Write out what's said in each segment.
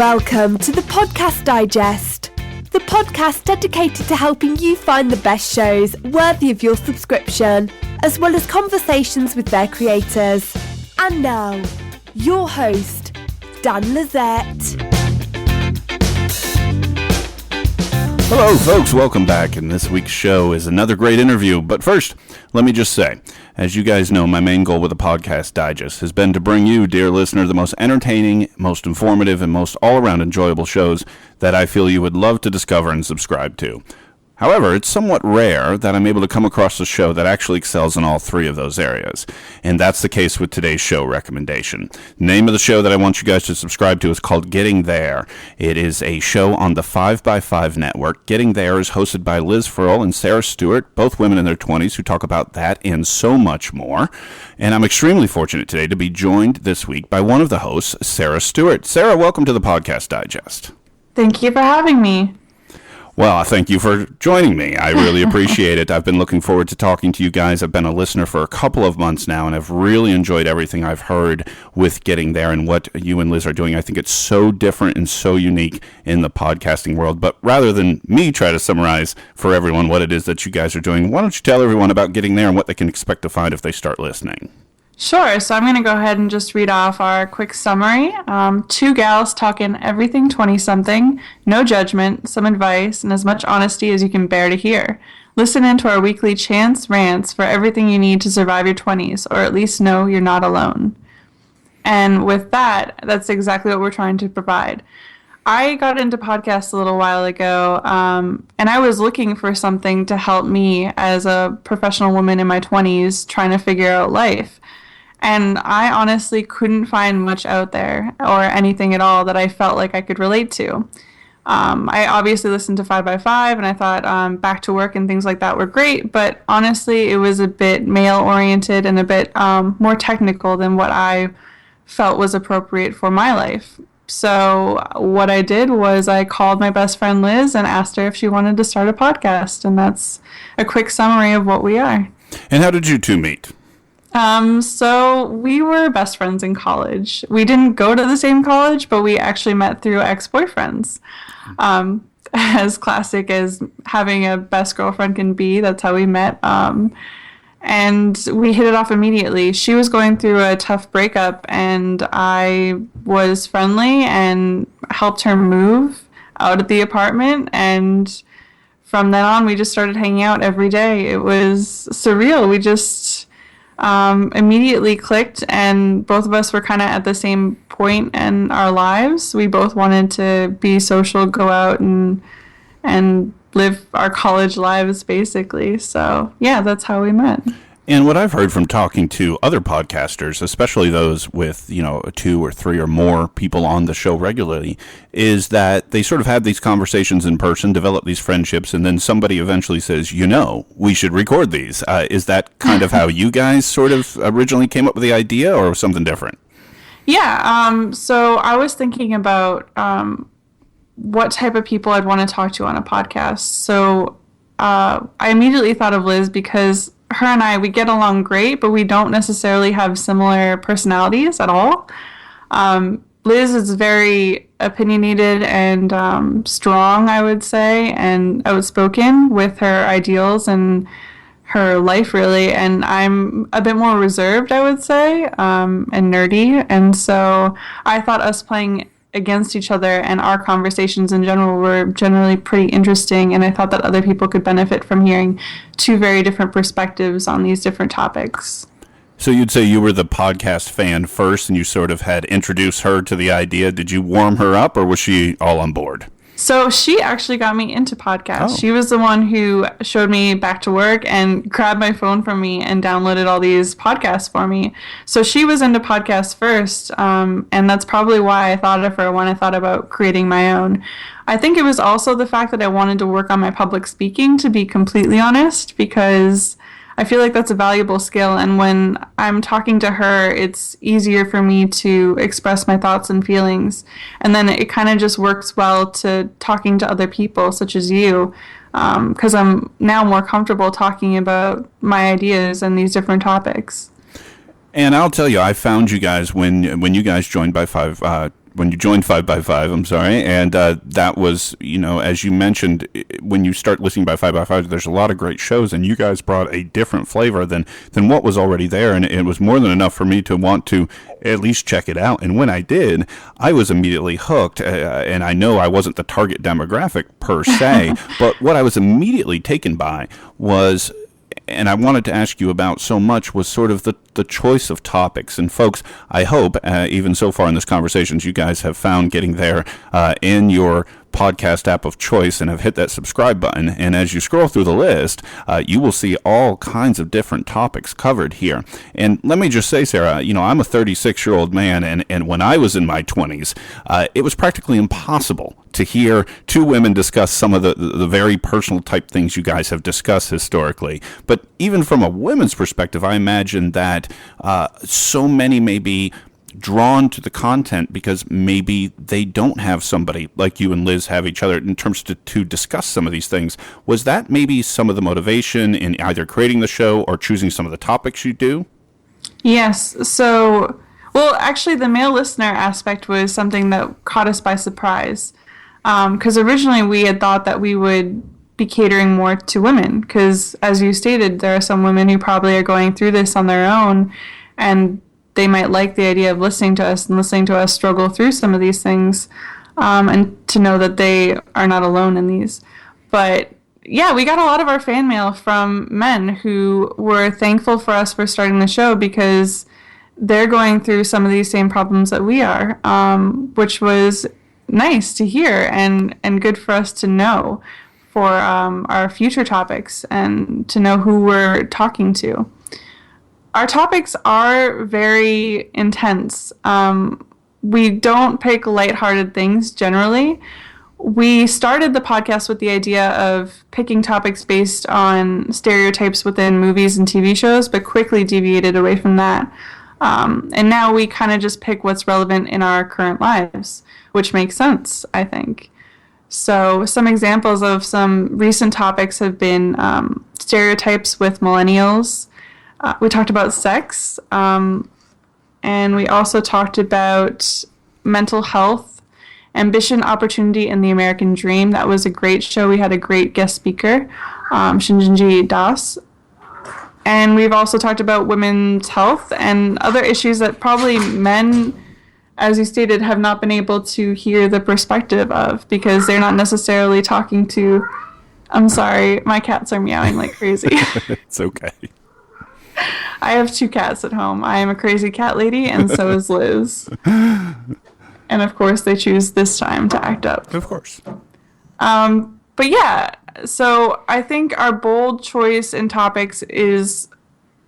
Welcome to the Podcast Digest, the podcast dedicated to helping you find the best shows worthy of your subscription, as well as conversations with their creators. And now, your host, Dan Lizette. Hello folks, welcome back, and this week's show is another great interview. But first, let me just say, as you guys know, my main goal with the Podcast Digest has been to bring you, dear listener, the most entertaining, most informative, and most all-around enjoyable shows that I feel you would love to discover and subscribe to. However, it's somewhat rare that I'm able to come across a show that actually excels in all three of those areas, and that's the case with today's show recommendation. The name of the show that I want you guys to subscribe to is called Getting There. It is a show on the 5x5 network. Getting There is hosted by Liz Furl and Sara Stewart, both women in their 20s who talk about that and so much more. And I'm extremely fortunate today to be joined this week by one of the hosts, Sara Stewart. Sara, welcome to the Podcast Digest. Thank you for having me. Well, thank you for joining me. I really appreciate it. I've been looking forward to talking to you guys. I've been a listener for a couple of months now, and I've really enjoyed everything I've heard with Getting There and what you and Liz are doing. I think it's so different and so unique in the podcasting world. But rather than me try to summarize for everyone what it is that you guys are doing, why don't you tell everyone about Getting There and what they can expect to find if they start listening? Sure. So I'm going to go ahead and just read off our quick summary. Two gals talking everything 20-something, no judgment, some advice, and as much honesty as you can bear to hear. Listen in to our weekly chance rants for everything you need to survive your 20s, or at least know you're not alone. And with that, that's exactly what we're trying to provide. I got into podcasts a little while ago, and I was looking for something to help me as a professional woman in my 20s trying to figure out life. And I honestly couldn't find much out there or anything at all that I felt like I could relate to. I obviously listened to 5x5 and I thought Back to Work and things like that were great, but honestly it was a bit male-oriented and a bit more technical than what I felt was appropriate for my life. So what I did was I called my best friend Liz and asked her if she wanted to start a podcast, and that's a quick summary of what we are. And how did you two meet? So we were best friends in college. We didn't go to the same college, but we actually met through ex-boyfriends. As classic as having a best girlfriend can be, that's how we met. And we hit it off immediately. She was going through a tough breakup, and I was friendly and helped her move out of the apartment. And from then on, we just started hanging out every day. It was surreal. We just immediately clicked, and both of us were kind of at the same point in our lives. We both wanted to be social, go out and live our college lives, basically. So yeah, that's how we met. And what I've heard from talking to other podcasters, especially those with, 2 or 3 or more people on the show regularly, is that they sort of have these conversations in person, develop these friendships, and then somebody eventually says, we should record these. Is that kind of how you guys sort of originally came up with the idea, or something different? Yeah, so I was thinking about what type of people I'd want to talk to on a podcast. So I immediately thought of Liz because her and I, we get along great, but we don't necessarily have similar personalities at all. Liz is very opinionated and strong, I would say, and outspoken with her ideals and her life, really. And I'm a bit more reserved, I would say, and nerdy. And so I thought us playing against each other and our conversations in general were generally pretty interesting, and I thought that other people could benefit from hearing two very different perspectives on these different topics. So you'd say you were the podcast fan first, and you sort of had introduced her to the idea. Did you warm her up, or was she all on board? So she actually got me into podcasts. Oh. She was the one who showed me Back to Work and grabbed my phone from me and downloaded all these podcasts for me. So she was into podcasts first, and that's probably why I thought of her when I thought about creating my own. I think it was also the fact that I wanted to work on my public speaking, to be completely honest, because I feel like that's a valuable skill, and when I'm talking to her, it's easier for me to express my thoughts and feelings, and then it kind of just works well to talking to other people, such as you, because I'm now more comfortable talking about my ideas and these different topics. And I'll tell you, I found you guys when you guys joined by 5 when you joined 5x5, I'm sorry, and that was, as you mentioned, when you start listening by 5x5, there's a lot of great shows, and you guys brought a different flavor than what was already there, and it was more than enough for me to want to at least check it out. And when I did, I was immediately hooked, and I know I wasn't the target demographic per se, but what I was immediately taken by was, and I wanted to ask you about so much, was sort of the choice of topics. And folks, I hope, even so far in this conversation, you guys have found getting there in your podcast app of choice and have hit that subscribe button. And as you scroll through the list, you will see all kinds of different topics covered here. And let me just say, Sara, I'm a 36-year-old man, and when I was in my 20s, it was practically impossible to hear two women discuss some of the very personal type things you guys have discussed historically. But even from a women's perspective, I imagine that so many may be drawn to the content because maybe they don't have somebody like you and Liz have each other in terms to discuss some of these things. Was that maybe some of the motivation in either creating the show or choosing some of the topics you do? Yes. So, well, actually, the male listener aspect was something that caught us by surprise. Because originally we had thought that we would be catering more to women. Because, as you stated, there are some women who probably are going through this on their own, and they might like the idea of listening to us and listening to us struggle through some of these things, and to know that they are not alone in these. But yeah, we got a lot of our fan mail from men who were thankful for us for starting the show because they're going through some of these same problems that we are, which was nice to hear and good for us to know for our future topics and to know who we're talking to. Our topics are very intense. We don't pick lighthearted things generally. We started the podcast with the idea of picking topics based on stereotypes within movies and TV shows, but quickly deviated away from that. And now we kind of just pick what's relevant in our current lives, which makes sense, I think. So some examples of some recent topics have been stereotypes with millennials. We talked about sex, and we also talked about mental health, ambition, opportunity, and the American dream. That was a great show. We had a great guest speaker, Shinjinji Das. And we've also talked about women's health and other issues that probably men, as you stated, have not been able to hear the perspective of because they're not necessarily talking to... I'm sorry, my cats are meowing like crazy. It's okay. I have 2 cats at home. I am a crazy cat lady, and so is Liz. And of course, they choose this time to act up. Of course. But yeah, so I think our bold choice in topics is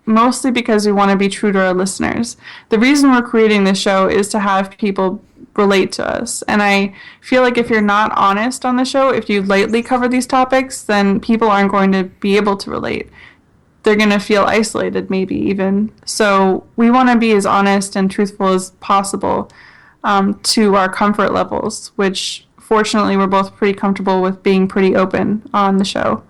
mostly because we want to be true to our listeners. The reason we're creating this show is to have people relate to us. And I feel like if you're not honest on the show, if you lightly cover these topics, then people aren't going to be able to relate. They're going to feel isolated, maybe even. So we want to be as honest and truthful as possible to our comfort levels, which fortunately we're both pretty comfortable with being pretty open on the show.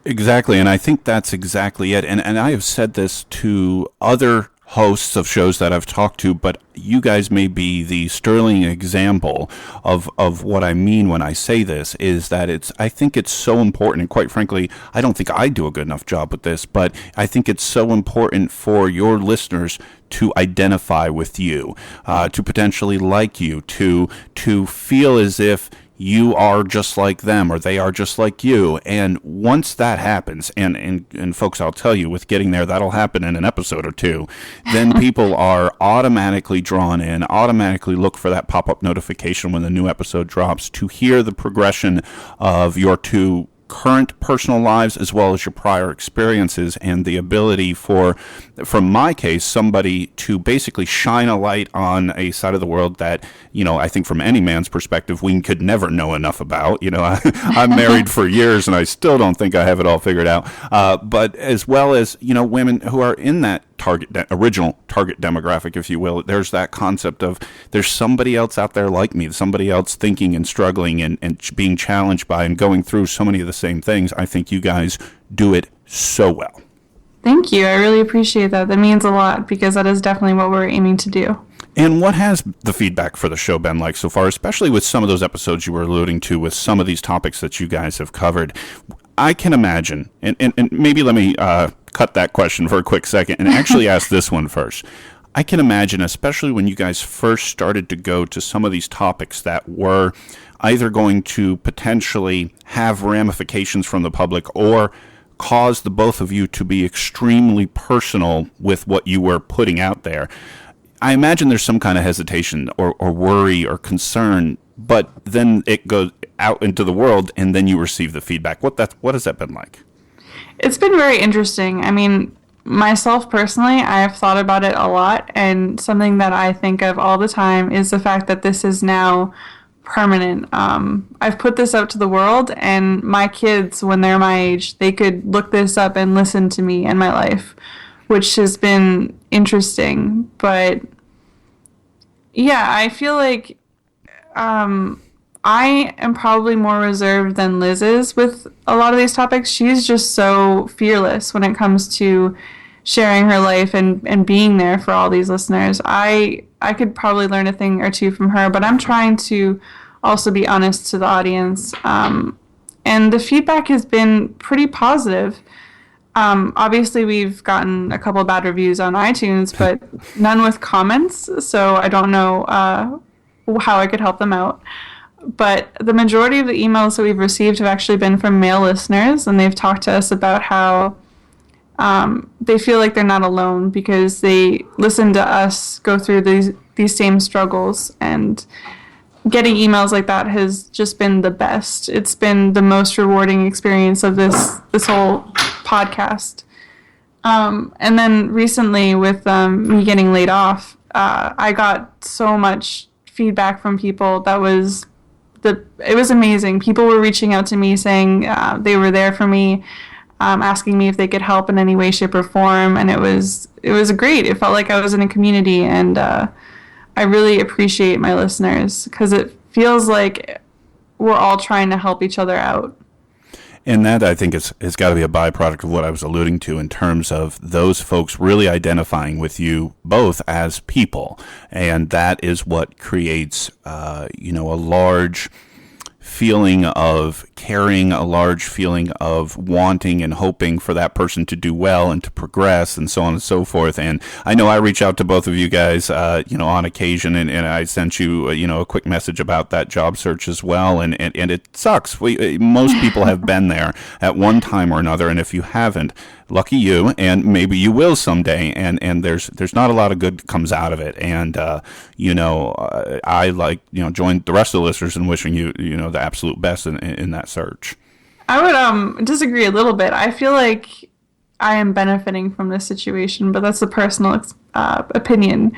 Exactly, and I think that's exactly it. And I have said this to other hosts of shows that I've talked to, but you guys may be the sterling example of what I mean when I say this, is that I think it's so important, and quite frankly, I don't think I do a good enough job with this, but I think it's so important for your listeners to identify with you, to potentially like you, to feel as if you are just like them or they are just like you. And once that happens, and folks, I'll tell you, with getting there, that'll happen in an episode or two, then people are automatically drawn in, automatically look for that pop-up notification when the new episode drops to hear the progression of your two current personal lives as well as your prior experiences, and the ability from my case, somebody to basically shine a light on a side of the world that, I think from any man's perspective, we could never know enough about. I'm married for years and I still don't think I have it all figured out. But as well as, women who are in that original target demographic, if you will, there's that concept of there's somebody else out there like me, somebody else thinking and struggling and being challenged by and going through so many of the same things. I think you guys do it so well. Thank you. I really appreciate that. That means a lot because that is definitely what we're aiming to do. And what has the feedback for the show been like so far, especially with some of those episodes you were alluding to with some of these topics that you guys have covered? I can imagine, and maybe let me cut that question for a quick second and actually ask this one first. I can imagine, especially when you guys first started to go to some of these topics that were either going to potentially have ramifications from the public or cause the both of you to be extremely personal with what you were putting out there. I imagine there's some kind of hesitation or worry or concern, but then it goes out into the world and then you receive the feedback. What has that been like? It's been very interesting. I mean, myself personally, I have thought about it a lot, and something that I think of all the time is the fact that this is now permanent. I've put this out to the world, and my kids, when they're my age, they could look this up and listen to me and my life, which has been interesting. But yeah, I feel like I am probably more reserved than Liz is with a lot of these topics. She's just so fearless when it comes to sharing her life and being there for all these listeners. I could probably learn a thing or two from her, but I'm trying to also be honest to the audience. And the feedback has been pretty positive. Obviously, we've gotten a couple bad reviews on iTunes, but none with comments, so I don't know how I could help them out. But the majority of the emails that we've received have actually been from male listeners, and they've talked to us about how they feel like they're not alone because they listen to us go through these same struggles, and getting emails like that has just been the best. It's been the most rewarding experience of this whole podcast. And then recently with me getting laid off, I got so much feedback from people that it was amazing. People were reaching out to me saying they were there for me, asking me if they could help in any way, shape, or form, and it was great. It felt like I was in a community, and I really appreciate my listeners because it feels like we're all trying to help each other out. And that, I think, has got to be a byproduct of what I was alluding to in terms of those folks really identifying with you both as people. And that is what creates, a large feeling of caring, a large feeling of wanting and hoping for that person to do well and to progress and so on and so forth. And I know I reach out to both of you guys, on occasion, and I sent you, a quick message about that job search as well. And it sucks. Most people have been there at one time or another. And if you haven't, lucky you, and maybe you will someday. And there's not a lot of good comes out of it. And, I join the rest of the listeners in wishing you, the absolute best in that search. I would disagree a little bit. I feel like I am benefiting from this situation, but that's a personal opinion.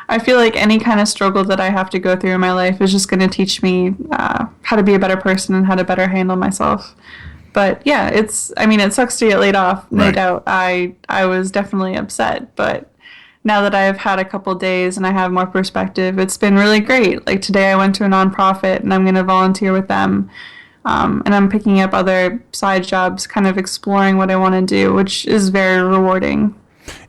I feel like any kind of struggle that I have to go through in my life is just going to teach me how to be a better person and how to better handle myself. But yeah, it sucks to get laid off, no doubt. I was definitely upset, but now that I've had a couple days and I have more perspective, it's been really great. Like today I went to a nonprofit and I'm going to volunteer with them. And I'm picking up other side jobs, kind of exploring what I want to do, which is very rewarding.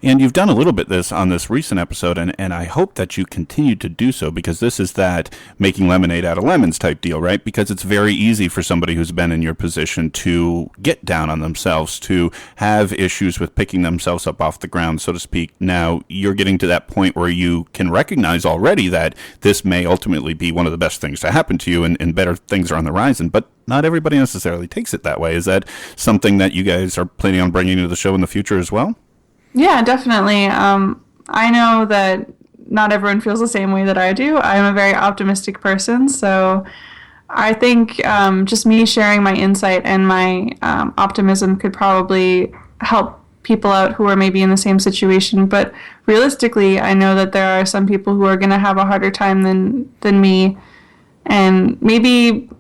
And you've done a little bit on this recent episode, and I hope that you continue to do so, because this is that making lemonade out of lemons type deal, right? Because it's very easy for somebody who's been in your position to get down on themselves, to have issues with picking themselves up off the ground, so to speak. Now, you're getting to that point where you can recognize already that this may ultimately be one of the best things to happen to you, and better things are on the horizon, but not everybody necessarily takes it that way. Is that something that you guys are planning on bringing to the show in the future as well? Yeah, definitely. I know that not everyone feels the same way that I do. I'm a very optimistic person, so I think just me sharing my insight and my optimism could probably help people out who are maybe in the same situation. But realistically, I know that there are some people who are going to have a harder time than me, and maybe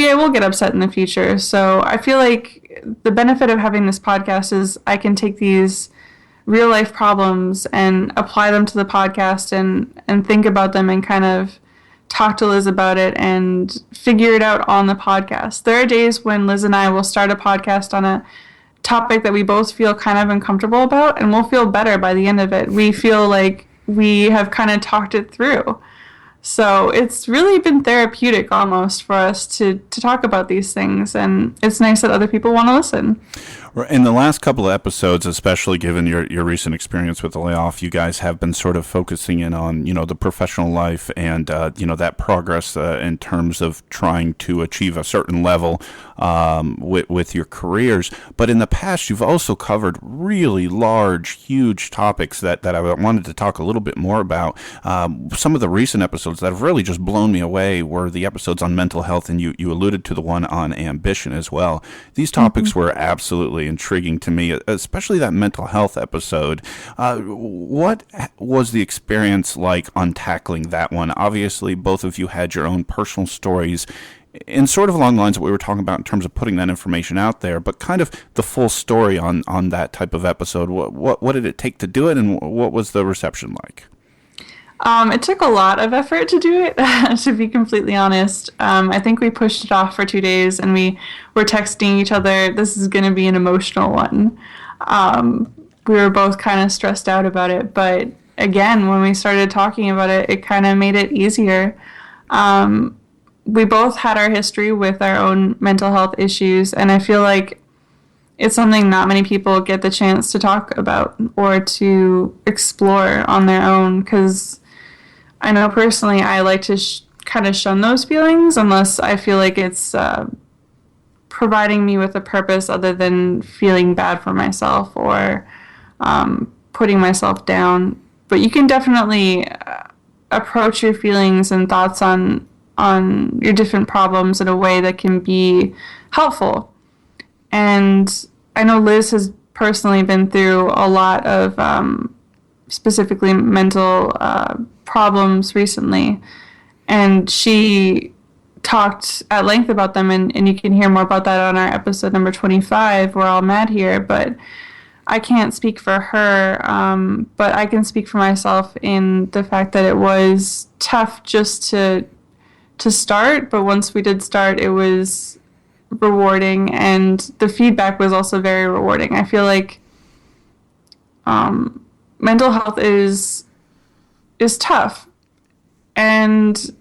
I will get upset in the future. So I feel like the benefit of having this podcast is I can take these real life problems and apply them to the podcast and think about them and kind of talk to Liz about it and figure it out on the podcast. There are days when Liz and I will start a podcast on a topic that we both feel kind of uncomfortable about, and we'll feel better by the end of it. We feel like we have kind of talked it through. So it's really been therapeutic almost for us to talk about these things, and it's nice that other people want to listen. In the last couple of episodes, especially given your recent experience with the layoff, you guys have been sort of focusing in on, the professional life and, that progress in terms of trying to achieve a certain level with your careers. But in the past, you've also covered really large, huge topics that I wanted to talk a little bit more about. Some of the recent episodes that have really just blown me away were the episodes on mental health, and you alluded to the one on ambition as well. These topics were absolutely intriguing to me, especially that mental health episode. What was the experience like on tackling that one? Obviously, both of you had your own personal stories, and sort of along the lines of what we were talking about in terms of putting that information out there, but kind of the full story on that type of episode. What did it take to do it, and what was the reception like? It took a lot of effort to do it, to be completely honest. I think we pushed it off for 2 days, and we were texting each other, this is going to be an emotional one. We were both kind of stressed out about it, but again, when we started talking about it, it kind of made it easier. We both had our history with our own mental health issues, and I feel like it's something not many people get the chance to talk about or to explore on their own, because I know personally I like to kind of shun those feelings unless I feel like it's providing me with a purpose other than feeling bad for myself or putting myself down. But you can definitely approach your feelings and thoughts on your different problems in a way that can be helpful. And I know Liz has personally been through a lot of specifically mental problems recently, and she talked at length about them, and you can hear more about that on our episode number 25, We're All Mad Here. But I can't speak for her, but I can speak for myself in the fact that it was tough just to start, but once we did start, it was rewarding, and the feedback was also very rewarding. I feel like mental health is tough, and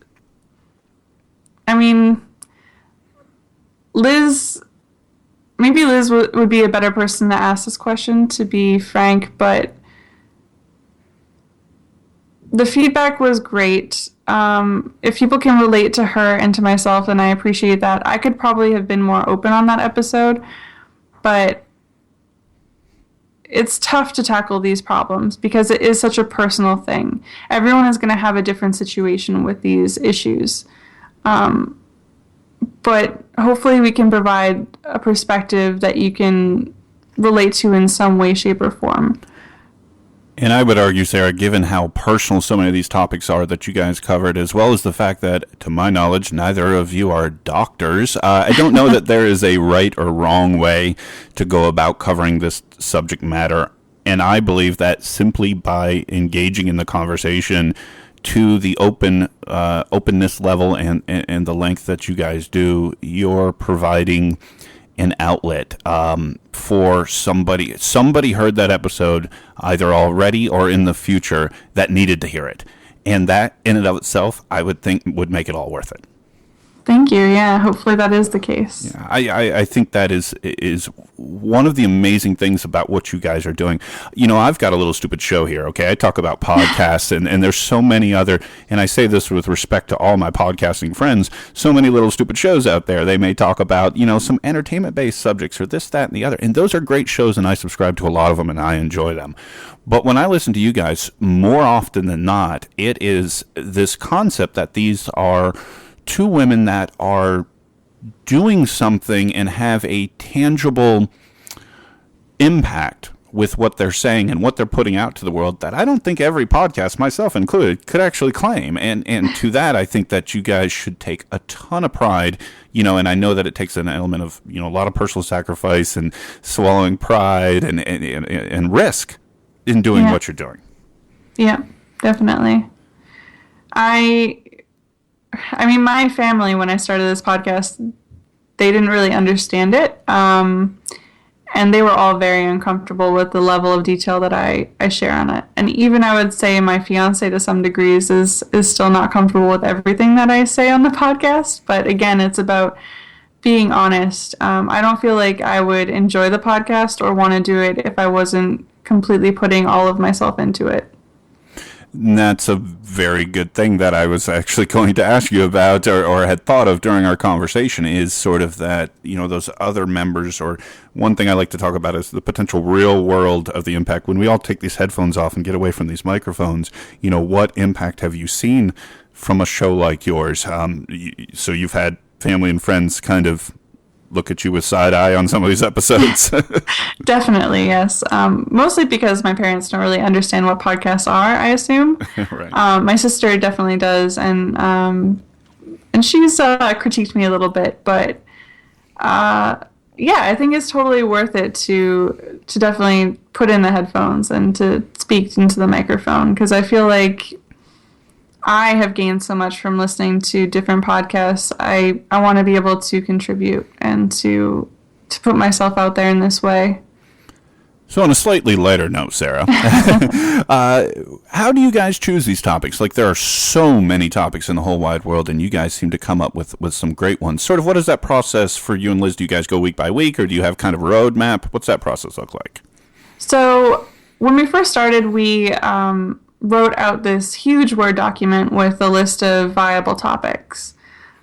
I mean, maybe Liz would be a better person to ask this question, to be frank, but the feedback was great. If people can relate to her and to myself, then I appreciate that. I could probably have been more open on that episode, but it's tough to tackle these problems because it is such a personal thing. Everyone is going to have a different situation with these issues. But hopefully we can provide a perspective that you can relate to in some way, shape, or form. And I would argue, Sarah, given how personal so many of these topics are that you guys covered, as well as the fact that, to my knowledge, neither of you are doctors, I don't know that there is a right or wrong way to go about covering this subject matter. And I believe that simply by engaging in the conversation to the openness level and the length that you guys do, you're providing an outlet for somebody. Somebody heard that episode either already or in the future that needed to hear it. And that in and of itself, I would think would make it all worth it. Thank you. Yeah, hopefully that is the case. Yeah, I think that is one of the amazing things about what you guys are doing. I've got a little stupid show here, okay? I talk about podcasts, and there's so many other, and I say this with respect to all my podcasting friends, so many little stupid shows out there. They may talk about, some entertainment-based subjects or this, that, and the other. And those are great shows, and I subscribe to a lot of them, and I enjoy them. But when I listen to you guys, more often than not, it is this concept that these are two women that are doing something and have a tangible impact with what they're saying and what they're putting out to the world that I don't think every podcast, myself included, could actually claim. And to that, I think that you guys should take a ton of pride, and I know that it takes an element of, a lot of personal sacrifice and swallowing pride and risk in doing what you're doing. Yeah, definitely. I mean, my family, when I started this podcast, they didn't really understand it. And they were all very uncomfortable with the level of detail that I share on it. And even I would say my fiance to some degrees is still not comfortable with everything that I say on the podcast. But again, it's about being honest. I don't feel like I would enjoy the podcast or want to do it if I wasn't completely putting all of myself into it. And that's a very good thing that I was actually going to ask you about or had thought of during our conversation is sort of that, those other members, or one thing I like to talk about is the potential real world of the impact. When we all take these headphones off and get away from these microphones, what impact have you seen from a show like yours? So you've had family and friends kind of look at you with side eye on some of these episodes. Definitely, yes. Mostly because my parents don't really understand what podcasts are, I assume. Right. My sister definitely does, and she's critiqued me a little bit, but I think it's totally worth it to definitely put in the headphones and to speak into the microphone, because I feel like I have gained so much from listening to different podcasts. I want to be able to contribute and to put myself out there in this way. So on a slightly lighter note, Sara, how do you guys choose these topics? Like, there are so many topics in the whole wide world, and you guys seem to come up with some great ones. Sort of, what is that process for you and Liz? Do you guys go week by week, or do you have kind of a roadmap? What's that process look like? So when we first started, we wrote out this huge Word document with a list of viable topics.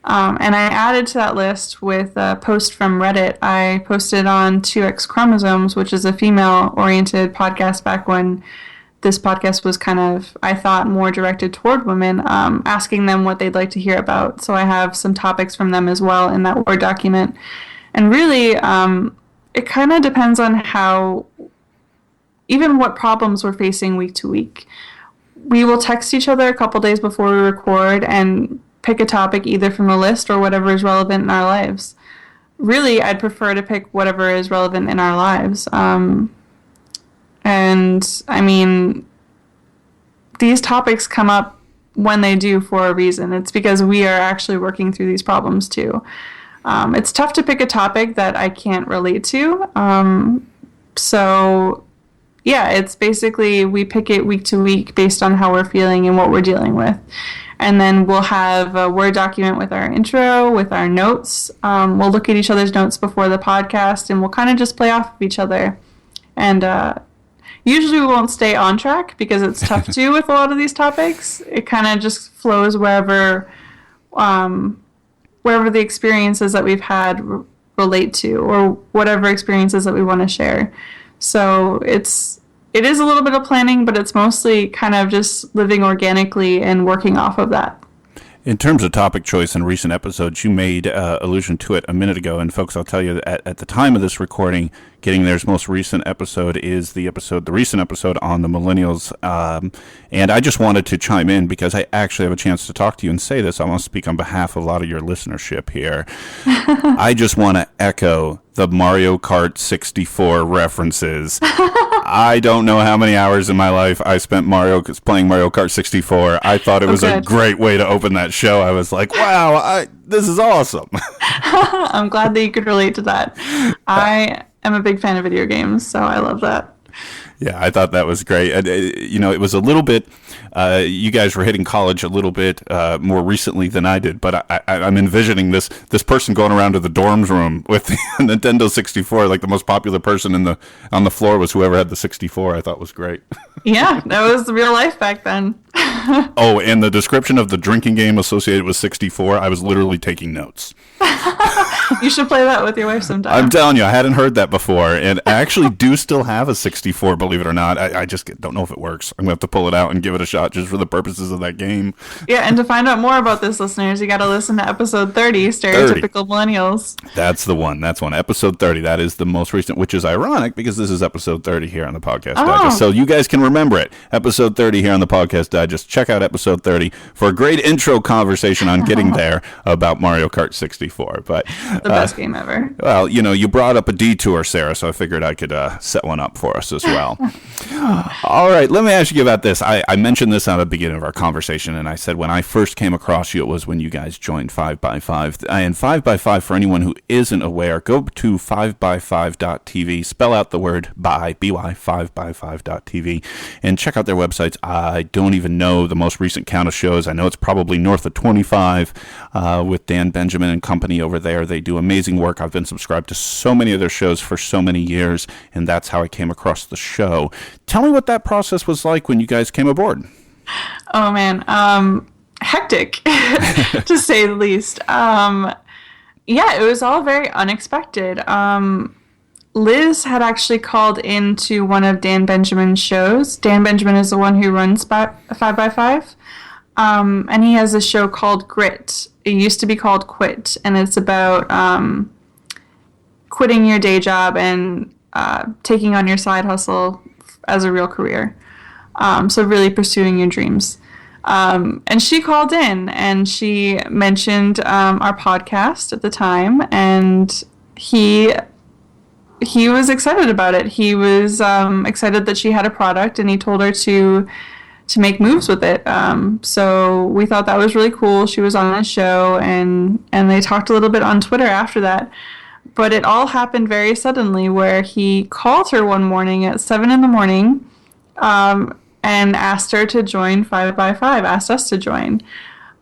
And I added to that list with a post from Reddit. I posted on 2X Chromosomes, which is a female-oriented podcast back when this podcast was kind of, I thought, more directed toward women, asking them what they'd like to hear about. So I have some topics from them as well in that Word document. And really, it kind of depends on even what problems we're facing week to week. We will text each other a couple days before we record and pick a topic either from the list or whatever is relevant in our lives. Really, I'd prefer to pick whatever is relevant in our lives. And I mean, these topics come up when they do for a reason. It's because we are actually working through these problems too. It's tough to pick a topic that I can't relate to. It's basically we pick it week to week based on how we're feeling and what we're dealing with. And then we'll have a Word document with our intro, with our notes. We'll look at each other's notes before the podcast, and we'll kind of just play off of each other. And usually we won't stay on track because it's tough to with a lot of these topics. It kind of just flows wherever the experiences that we've had relate to, or whatever experiences that we want to share. So it is a little bit of planning, but it's mostly kind of just living organically and working off of that. In terms of topic choice in recent episodes, you made allusion to it a minute ago, and folks, I'll tell you that at the time of this recording, Getting There's most recent episode is the recent episode on the millennials, and I just wanted to chime in because I actually have a chance to talk to you and say this. I want to speak on behalf of a lot of your listenership here. I just want to echo the Mario Kart 64 references. I don't know how many hours in my life I spent playing Mario Kart 64. I thought it was a great way to open that show. I was like, wow, this is awesome. I'm glad that you could relate to that. I am a big fan of video games, so I love that. Yeah, I thought that was great. It was a little bit, you guys were hitting college a little bit more recently than I did, but I'm envisioning this person going around to the dorms room with the Nintendo 64, like the most popular person on the floor was whoever had the 64. I thought was great. Yeah, that was real life back then. Oh, and the description of the drinking game associated with 64, I was literally taking notes. You should play that with your wife sometime. I'm telling you, I hadn't heard that before, and I actually do still have a 64, believe it or not. I just don't know if it works. I'm going to have to pull it out and give it a shot just for the purposes of that game. Yeah, and to find out more about this, listeners, you got to listen to episode 30, Stereotypical Millennials. That's the one. Episode 30. That is the most recent, which is ironic because this is episode 30 here on the Podcast Digest. So you guys can remember it. Episode 30 here on the Podcast Digest. just check out episode 30 for a great intro conversation on getting there about Mario Kart 64. But the best game ever. Well, you brought up a detour, Sarah, so I figured I could set one up for us as well. All right, let me ask you about this. I mentioned this at the beginning of our conversation, and I said when I first came across you, it was when you guys joined 5x5. And 5x5, for anyone who isn't aware, go to 5x5.tv, spell out the word by, B-Y, 5x5.tv, and check out their websites. I don't even know the most recent count of shows. I know it's probably north of 25 with Dan Benjamin and company over there. They do amazing work. I've been subscribed to so many of their shows for so many years, and that's how I came across the show. Tell me what that process was like when you guys came aboard. Oh, man. Hectic, to say the least. Yeah, it was all very unexpected. Liz had actually called into one of Dan Benjamin's shows. Dan Benjamin is the one who runs 5x5. And he has a show called Grit. It used to be called Quit, and it's about quitting your day job and taking on your side hustle as a real career. So really pursuing your dreams. And she called in and she mentioned our podcast at the time, and he was excited about it. He was excited that she had a product, and he told her to make moves with it. So we thought that was really cool. She was on his show, and they talked a little bit on Twitter after that. But it all happened very suddenly, where he called her one morning at 7 a.m. And asked her to join 5x5, asked us to join.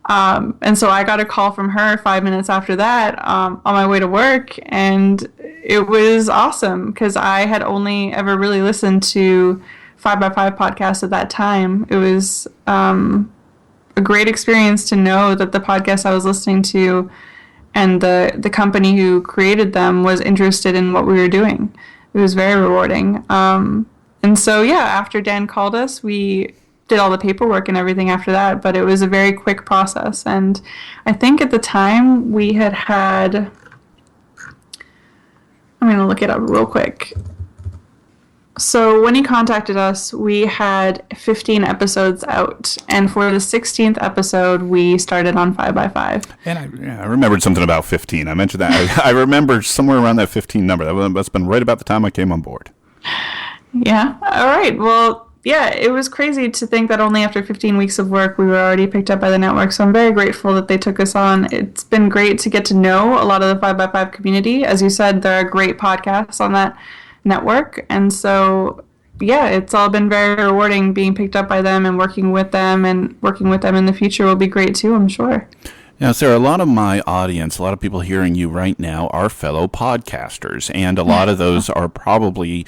And so I got a call from her 5 minutes after that on my way to work, and it was awesome because I had only ever really listened to 5x5 podcasts at that time. It was a great experience to know that the podcast I was listening to and the company who created them was interested in what we were doing. It was very rewarding. And so, yeah, after Dan called us, we did all the paperwork and everything after that, but it was a very quick process. And I think at the time we had, I'm going to look it up real quick. So when he contacted us, we had 15 episodes out, and for the 16th episode, we started on 5x5. And I remembered something about 15. I mentioned that. I remember somewhere around that 15 number. That's been right about the time I came on board. Yeah. All right. Well, yeah, it was crazy to think that only after 15 weeks of work, we were already picked up by the network. So I'm very grateful that they took us on. It's been great to get to know a lot of the 5x5 community. As you said, there are great podcasts on that network. And so, yeah, it's all been very rewarding being picked up by them and working with them in the future will be great too, I'm sure. Now, Sarah, a lot of my audience, a lot of people hearing you right now are fellow podcasters, and a lot of those are probably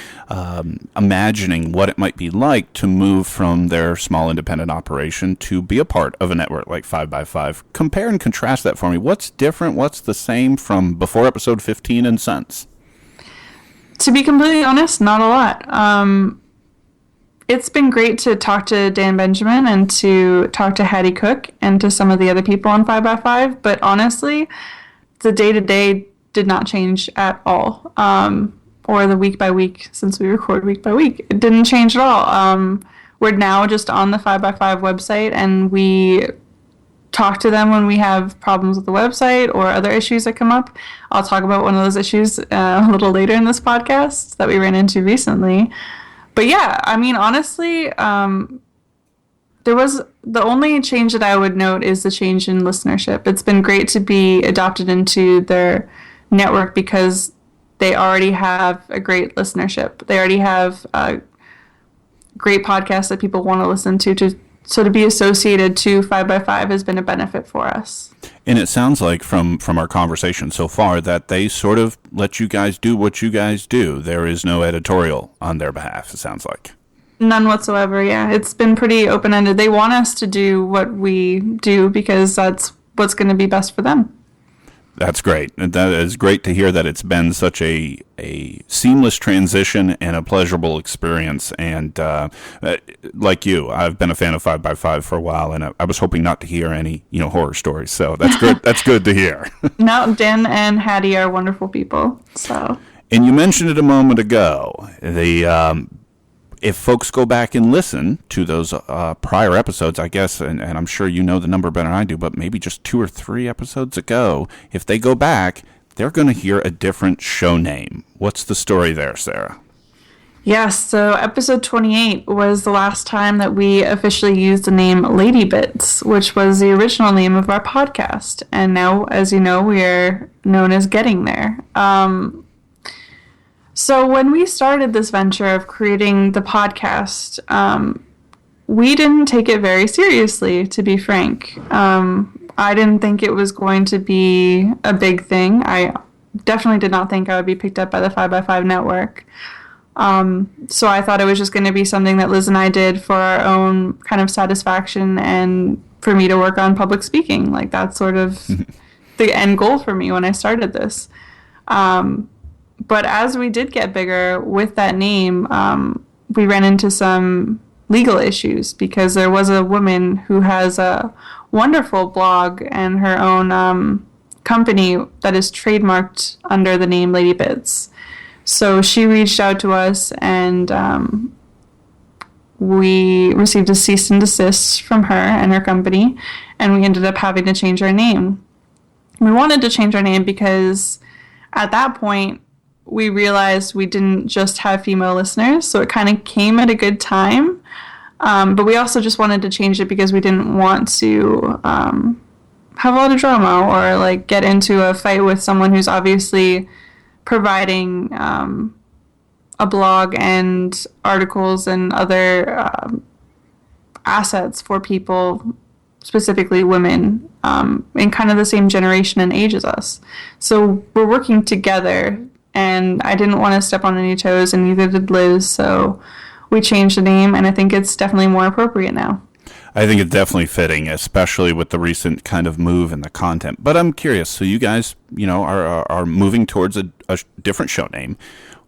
imagining what it might be like to move from their small independent operation to be a part of a network like 5x5. Compare and contrast that for me. What's different? What's the same from before episode 15 and since? To be completely honest, not a lot. It's been great to talk to Dan Benjamin and to talk to Hattie Cook and to some of the other people on 5x5, but honestly, the day-to-day did not change at all, or the week-by-week, since we record week-by-week. It didn't change at all. We're now just on the 5x5 website, and we talk to them when we have problems with the website or other issues that come up. I'll talk about one of those issues a little later in this podcast that we ran into recently. But yeah, I mean, honestly, the only change that I would note is the change in listenership. It's been great to be adopted into their network because they already have a great listenership. They already have great podcasts that people want to listen to. So to be associated to 5x5 has been a benefit for us. And it sounds like from our conversation so far that they sort of let you guys do what you guys do. There is no editorial on their behalf, it sounds like. None whatsoever, yeah. It's been pretty open-ended. They want us to do what we do because that's what's going to be best for them. That's great. That is great to hear that it's been such a seamless transition and a pleasurable experience. And like you, I've been a fan of 5x5 for a while, and I was hoping not to hear any horror stories. So that's good. That's good to hear. No, Dan and Hattie are wonderful people. So. And you mentioned it a moment ago. if folks go back and listen to those prior episodes, I guess, and I'm sure you know the number better than I do, but maybe just 2 or 3 episodes ago, if they go back, they're going to hear a different show name. What's the story there, Sarah? Yes, so episode 28 was the last time that we officially used the name Lady Bits, which was the original name of our podcast. And now, as you know, we are known as Getting There. So when we started this venture of creating the podcast, we didn't take it very seriously, to be frank. I didn't think it was going to be a big thing. I definitely did not think I would be picked up by the 5x5 network. So I thought it was just going to be something that Liz and I did for our own kind of satisfaction and for me to work on public speaking. Like, that's sort of the end goal for me when I started this. But as we did get bigger with that name, we ran into some legal issues because there was a woman who has a wonderful blog and her own company that is trademarked under the name Lady Bits. So she reached out to us, and we received a cease and desist from her and her company, and we ended up having to change our name. We wanted to change our name because at that point, we realized we didn't just have female listeners, so it kind of came at a good time. But we also just wanted to change it because we didn't want to have a lot of drama or like get into a fight with someone who's obviously providing a blog and articles and other assets for people, specifically women, in kind of the same generation and age as us. So we're working together, and I didn't want to step on any toes, and neither did Liz, so we changed the name, and I think it's definitely more appropriate now. I think it's definitely fitting, especially with the recent kind of move in the content. But I'm curious, so you guys, are moving towards a different show name.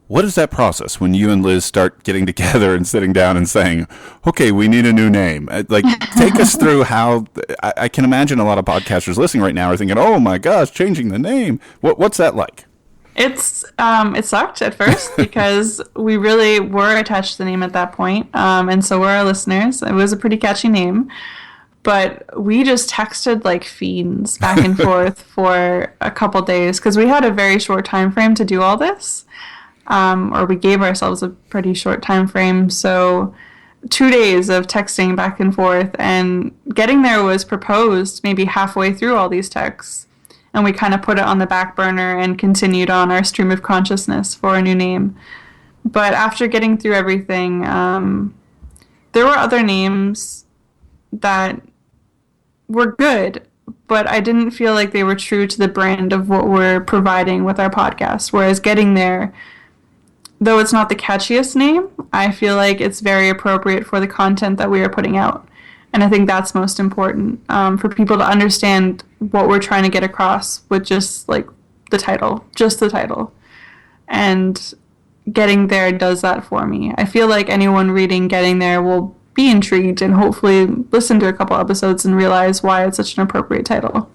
What is that process when you and Liz start getting together and sitting down and saying, okay, we need a new name? Like, take us through how, I can imagine a lot of podcasters listening right now are thinking, oh my gosh, changing the name. What's that like? It sucked at first because we really were attached to the name at that point, and so were our listeners. It was a pretty catchy name, but we just texted like fiends back and forth for a couple days because we had a very short time frame to do all this, or we gave ourselves a pretty short time frame. So 2 days of texting back and forth, and Getting There was proposed maybe halfway through all these texts. And we kind of put it on the back burner and continued on our stream of consciousness for a new name. But after getting through everything, there were other names that were good, but I didn't feel like they were true to the brand of what we're providing with our podcast. Whereas Getting There, though it's not the catchiest name, I feel like it's very appropriate for the content that we are putting out. And I think that's most important for people to understand what we're trying to get across with just like the title. And Getting There does that for me. I feel like anyone reading Getting There will be intrigued and hopefully listen to a couple episodes and realize why it's such an appropriate title.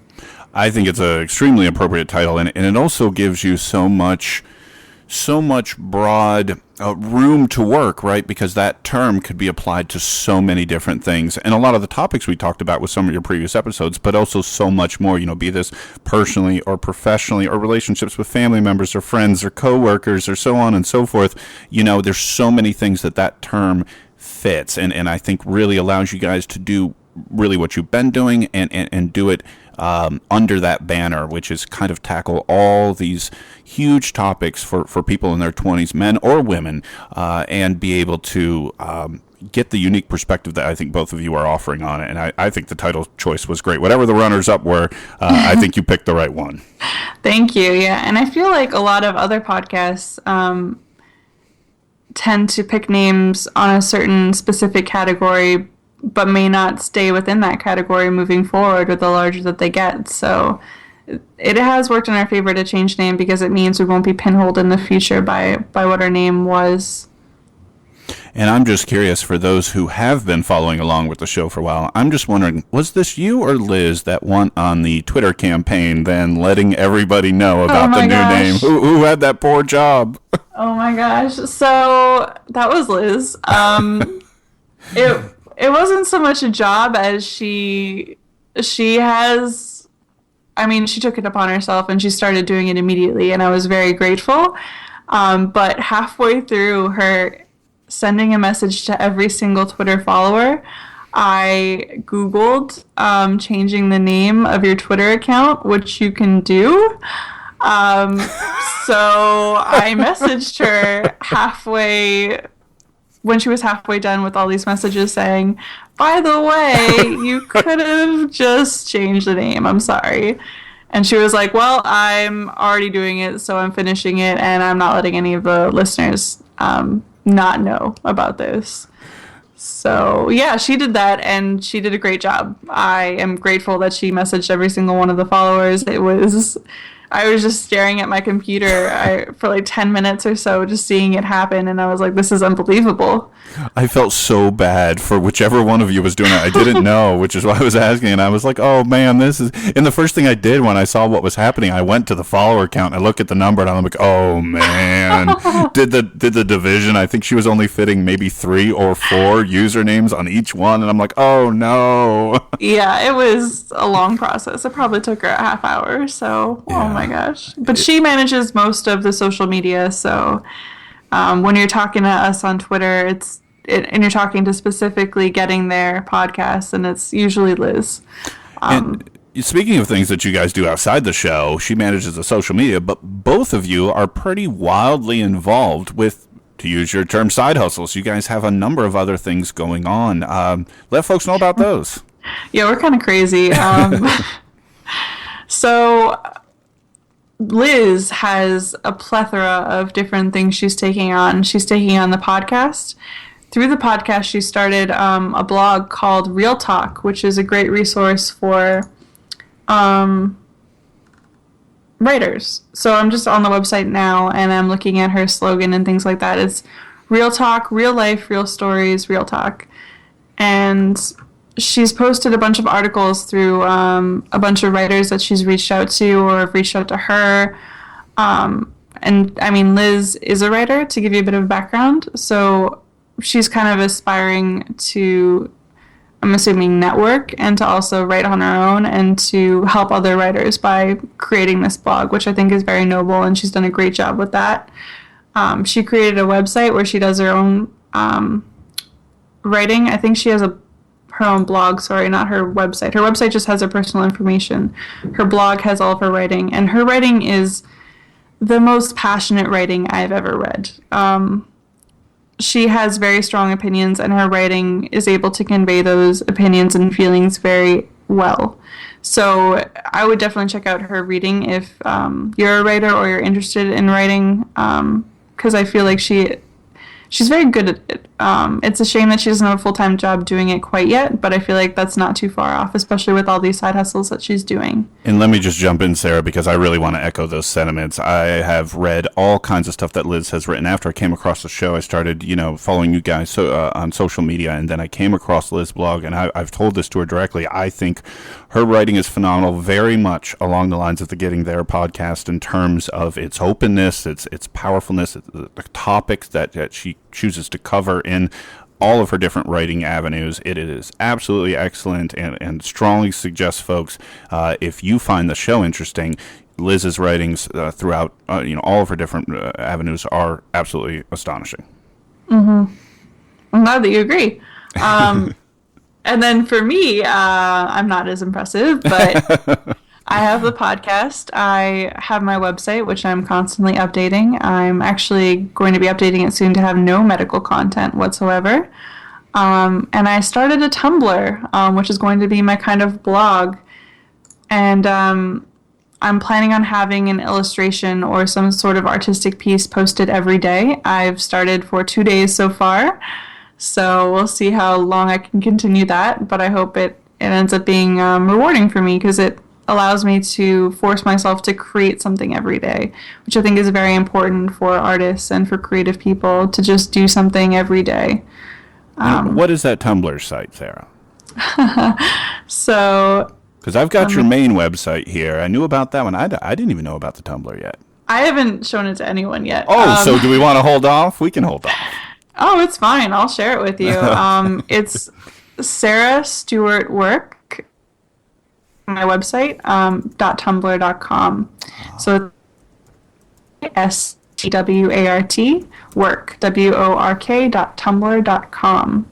I think it's an extremely appropriate title, and it also gives you so much broad room to work, right? Because that term could be applied to so many different things. And a lot of the topics we talked about with some of your previous episodes, but also so much more, be this personally or professionally or relationships with family members or friends or coworkers or so on and so forth. There's so many things that term fits. And I think really allows you guys to do really what you've been doing and do it under that banner, which is kind of tackle all these huge topics for people in their 20s, men or women, and be able to get the unique perspective that I think both of you are offering on it. And I think the title choice was great. Whatever the runners-up were, I think you picked the right one. Thank you. Yeah, and I feel like a lot of other podcasts tend to pick names on a certain specific category, but may not stay within that category moving forward with the larger that they get. So it has worked in our favor to change name because it means we won't be pinholed in the future by what our name was. And I'm just curious, for those who have been following along with the show for a while, I'm just wondering, was this you or Liz that went on the Twitter campaign then letting everybody know about the new name? Who had that poor job? Oh my gosh. So that was Liz. It wasn't so much a job as she has. I mean, she took it upon herself and she started doing it immediately, and I was very grateful. But halfway through her sending a message to every single Twitter follower, I Googled changing the name of your Twitter account, which you can do. Um, so I messaged her halfway when she was halfway done with all these messages saying, by the way, you could have just changed the name. I'm sorry. And she was like, well, I'm already doing it, so I'm finishing it, and I'm not letting any of the listeners not know about this. So, yeah, she did that, and she did a great job. I am grateful that she messaged every single one of the followers. I was just staring at my computer for like 10 minutes or so, just seeing it happen, and I was like, this is unbelievable. I felt so bad for whichever one of you was doing it. I didn't know, which is why I was asking, and I was like, oh man, this is... And the first thing I did when I saw what was happening, I went to the follower count, and I looked at the number, and I'm like, oh man. Did the division, I think she was only fitting maybe 3 or 4 usernames on each one, and I'm like, oh no. Yeah, it was a long process. It probably took her a half hour, so, yeah. Oh my gosh. But she manages most of the social media, so when you're talking to us on Twitter, and you're talking to specifically getting their podcast, and it's usually Liz. And speaking of things that you guys do outside the show, she manages the social media, but both of you are pretty wildly involved with, to use your term, side hustles. You guys have a number of other things going on. Let folks know about those. Yeah, we're kind of crazy. So Liz has a plethora of different things she's taking on. She's taking on the podcast. Through the podcast, she started a blog called Real Talk, which is a great resource for writers. So I'm just on the website now, and I'm looking at her slogan and things like that. It's Real Talk, Real Life, Real Stories, Real Talk. And she's posted a bunch of articles through a bunch of writers that she's reached out to or have reached out to her. And I mean, Liz is a writer, to give you a bit of background. So she's kind of aspiring to, I'm assuming, network and to also write on her own and to help other writers by creating this blog, which I think is very noble, and she's done a great job with that. She created a website where she does her own writing. I think she has her own blog, sorry, not her website. Her website just has her personal information. Her blog has all of her writing, and her writing is the most passionate writing I've ever read. She has very strong opinions, and her writing is able to convey those opinions and feelings very well. So I would definitely check out her reading if you're a writer or you're interested in writing, because I feel like she's very good at it. It's a shame that she doesn't have a full-time job doing it quite yet, but I feel like that's not too far off, especially with all these side hustles that she's doing. And let me just jump in, Sarah, because I really want to echo those sentiments. I have read all kinds of stuff that Liz has written. After I came across the show, I started, following you guys on social media, and then I came across Liz's blog, and I've told this to her directly. I think her writing is phenomenal, very much along the lines of the Getting There podcast in terms of its openness, its powerfulness, the topics that she chooses to cover in all of her different writing avenues. It is absolutely excellent, and strongly suggest folks, if you find the show interesting, Liz's writings throughout all of her different avenues are absolutely astonishing. Mm-hmm. I'm glad that you agree. And then for me, I'm not as impressive, but I have the podcast. I have my website, which I'm constantly updating. I'm actually going to be updating it soon to have no medical content whatsoever. And I started a Tumblr, which is going to be my kind of blog. And I'm planning on having an illustration or some sort of artistic piece posted every day. I've started for 2 days so far. So we'll see how long I can continue that. But I hope it ends up being rewarding for me, because it allows me to force myself to create something every day, which I think is very important for artists and for creative people, to just do something every day. What is that Tumblr site, Sarah? So, because I've got your main website here. I knew about that one. I didn't even know about the Tumblr yet. I haven't shown it to anyone yet. So do we want to hold off? We can hold off. Oh, it's fine. I'll share it with you. It's Sara Stewart Work, my website, .tumblr.com. So it's STWART work, WORK.tumblr.com.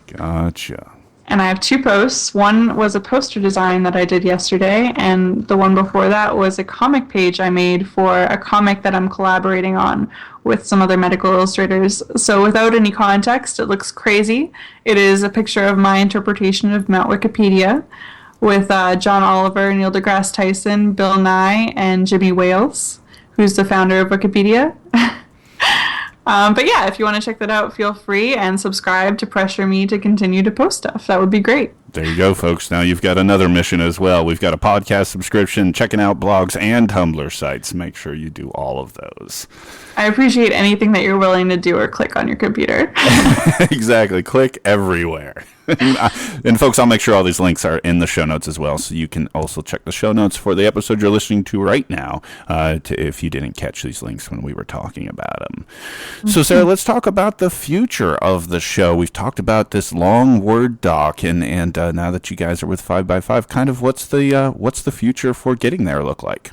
Gotcha. And I have 2 posts. One was a poster design that I did yesterday, and the one before that was a comic page I made for a comic that I'm collaborating on with some other medical illustrators. So without any context, it looks crazy. It is a picture of my interpretation of Mount Wikipedia with John Oliver, Neil deGrasse Tyson, Bill Nye, and Jimmy Wales, who's the founder of Wikipedia. But yeah, if you want to check that out, feel free and subscribe to pressure me to continue to post stuff. That would be great. There you go, folks. Now you've got another mission as well. We've got a podcast subscription, checking out blogs and Tumblr sites. Make sure you do all of those. I appreciate anything that you're willing to do or click on your computer. Exactly. Click everywhere. And folks, I'll make sure all these links are in the show notes as well, so you can also check the show notes for the episode you're listening to right now, if you didn't catch these links when we were talking about them. So, Sara, let's talk about the future of the show. We've talked about this long Word doc, and now that you guys are with 5x5, kind of what's the future for getting there look like?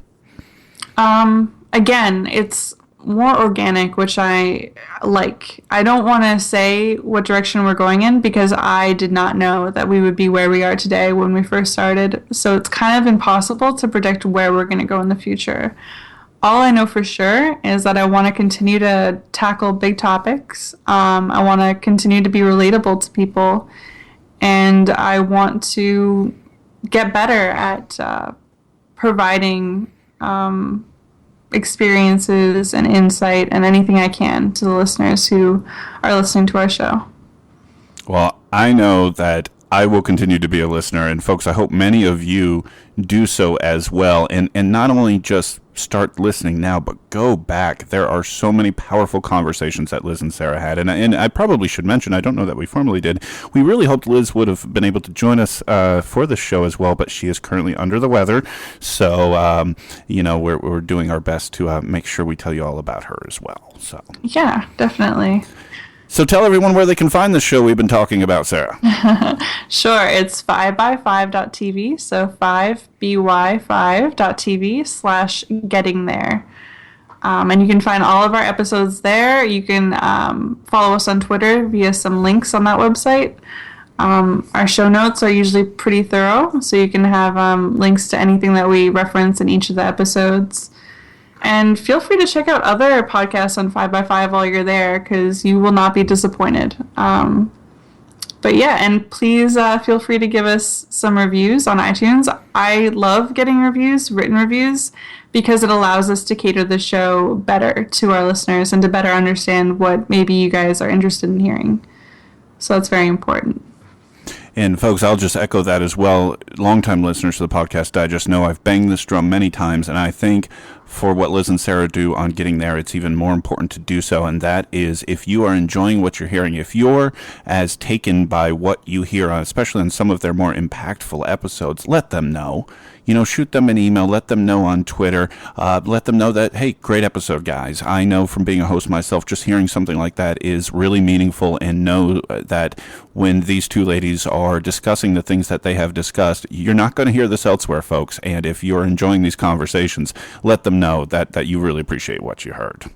Again, it's more organic, which I like. I don't want to say what direction we're going in because I did not know that we would be where we are today when we first started. So it's kind of impossible to predict where we're going to go in the future. All I know for sure is that I want to continue to tackle big topics. I want to continue to be relatable to people, and I want to get better at providing experiences and insight and anything I can to the listeners who are listening to our show. Well, I know that I will continue to be a listener, and folks, I hope many of you do so as well, and not only just start listening now, but go back. There are so many powerful conversations that Liz and Sara had, and I probably should mention, I don't know that we formally did, we really hoped Liz would have been able to join us for this show as well, but she is currently under the weather, so we're doing our best to make sure we tell you all about her as well. So yeah, definitely. So tell everyone where they can find the show we've been talking about, Sara. Sure, it's 5by5.tv, so 5by5.tv/getting there. And you can find all of our episodes there. You can follow us on Twitter via some links on that website. Our show notes are usually pretty thorough, so you can have links to anything that we reference in each of the episodes. And feel free to check out other podcasts on 5by5 while you're there, because you will not be disappointed. But yeah, and please feel free to give us some reviews on iTunes. I love getting reviews, written reviews, because it allows us to cater the show better to our listeners and to better understand what maybe you guys are interested in hearing. So that's very important. And folks, I'll just echo that as well. Longtime listeners to the Podcast Digest know I've banged this drum many times, and I think for what Liz and Sara do on getting there, it's even more important to do so, and that is if you are enjoying what you're hearing, if you're as taken by what you hear, especially on some of their more impactful episodes, let them know. Shoot them an email, let them know on Twitter, let them know that, hey, great episode, guys. I know from being a host myself, just hearing something like that is really meaningful, and know that when these two ladies are discussing the things that they have discussed, you're not going to hear this elsewhere, folks. And if you're enjoying these conversations, let them know that you really appreciate what you heard.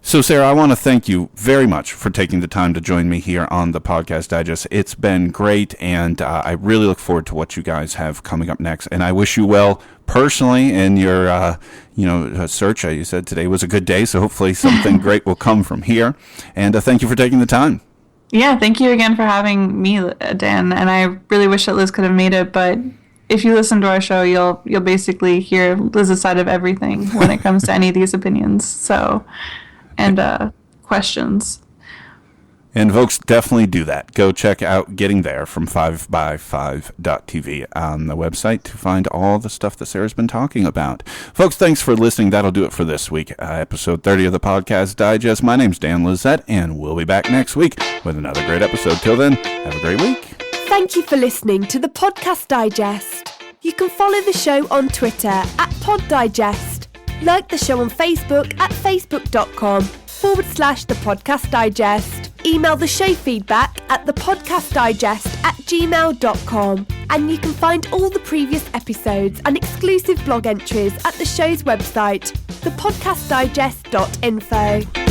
So, Sara, I want to thank you very much for taking the time to join me here on the Podcast Digest. It's been great, and I really look forward to what you guys have coming up next. And I wish you well personally in your, search. You said today was a good day, so hopefully something great will come from here. And thank you for taking the time. Yeah, thank you again for having me, Dan. And I really wish that Liz could have made it, but if you listen to our show, you'll basically hear Liz's side of everything when it comes to any of these opinions. So. And questions. And folks, definitely do that. Go check out Getting There from 5by5.tv on the website to find all the stuff that Sara's been talking about. Folks, thanks for listening. That'll do it for this week. Episode 30 of the Podcast Digest. My name's Dan Lizette, and we'll be back next week with another great episode. Till then, have a great week. Thank you for listening to the Podcast Digest. You can follow the show on Twitter @PodDigest Like the show on Facebook at facebook.com/The Podcast Digest. Email the show feedback at thepodcastdigest@gmail.com. And you can find all the previous episodes and exclusive blog entries at the show's website, thepodcastdigest.info.